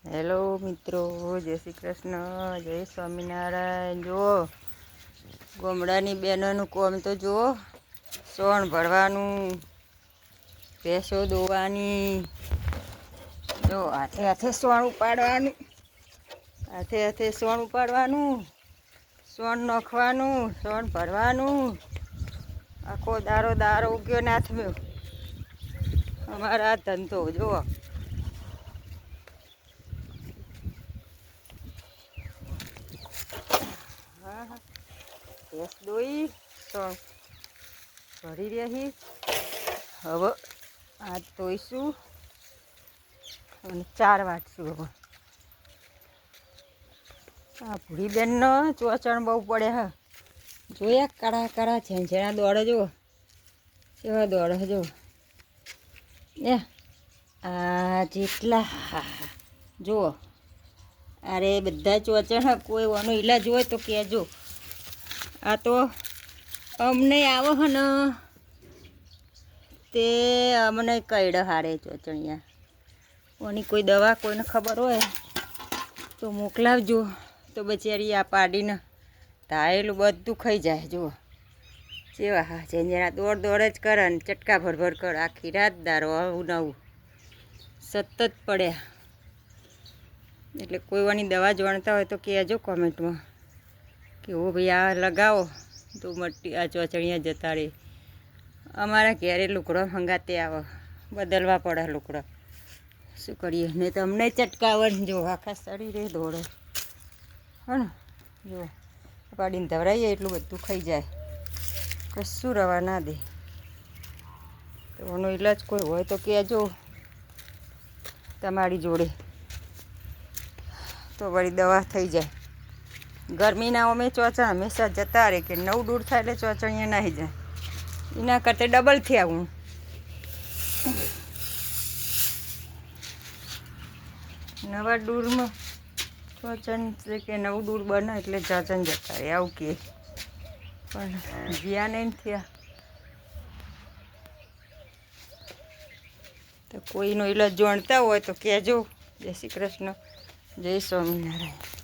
Hello મિત્રો, જય શ્રી કૃષ્ણ, જય સ્વામિનારાયણ। જુઓ ગામડાની બહેનોનું કોમ તો જુઓ, સોણ ભરવાનું, ભેંસો દોવાની, જો હાથે હાથે સોણ ઉપાડવાનું, હાથે હાથે સોણ ઉપાડવાનું, સોણ નાખવાનું, સોણ ભરવાનું। આખો દારો દારો ઉગ્યો ના થયો અમારા ધંધો જુઓ। ભેંસ દોઈ સોણ ભરી રહી। હવે આ ધોઈશું અને 4 વાટશું। હવે આ ભૂરી બેનનો ચોચણ બહુ પડે હા, જોયા કાળા કાળા ઝેણા દોડે જુઓ, કેવા દોડે જુઓ એ આ જેટલા જુઓ। અરે બધા ચોચણ કોઈ વાનો ઈલાજ હોય તો કહેજો। આ તો અમને આવો હ ને તે અમને કઈડ હારે ચોચણિયા કોની કોઈ દવા કોઈને ખબર હોય તો મોકલાવજો। તો બચારી આ પાડીને ધાયેલું બધું ખાઈ જાય જુઓ જેવા હા જેના દોડ દોડ જ કરે ને ચટકા ભરભર કર આખી રાત દારો આવું નવું સતત પડ્યા। એટલે કોઈવાની દવા જાણતા હોય તો કહેજો કોમેન્ટમાં કે ઓ ભાઈ આ લગાવો તો મટી આ ચોચણિયા જતા રહે। અમારા ઘેરે લુકડો હંગાતે આવે, બદલવા પડે લુકડો, શું કરીએ નહીં તો અમને ચટકાવન જો આખા શરીરે દોડે હે ને। જો પાડીને ધવરાઈએ એટલું બધું ખાઈ જાય, કશું રવા ના દે। તો એનો ઈલાજ કોઈ હોય તો કહેજો તમારી જોડે, તો વળી દવા થઈ જાય। ગરમીના અમે ચોચણ હંમેશા જતા રહે કે નવ દૂર થાય એટલે ચોચણીએ નાહી જાય, એના કરતાં ડબલ થયા હું નવા દૂરમાં ચોચણ કે નવું દૂર બને એટલે ચોચણ જતા રહે આવું કે, પણ જ્યાં નહીં થયા તો કોઈનો ઈલાજ જાણતા હોય તો કહેજો। જય શ્રી કૃષ્ણ, જય સ્વામિનારાયણ।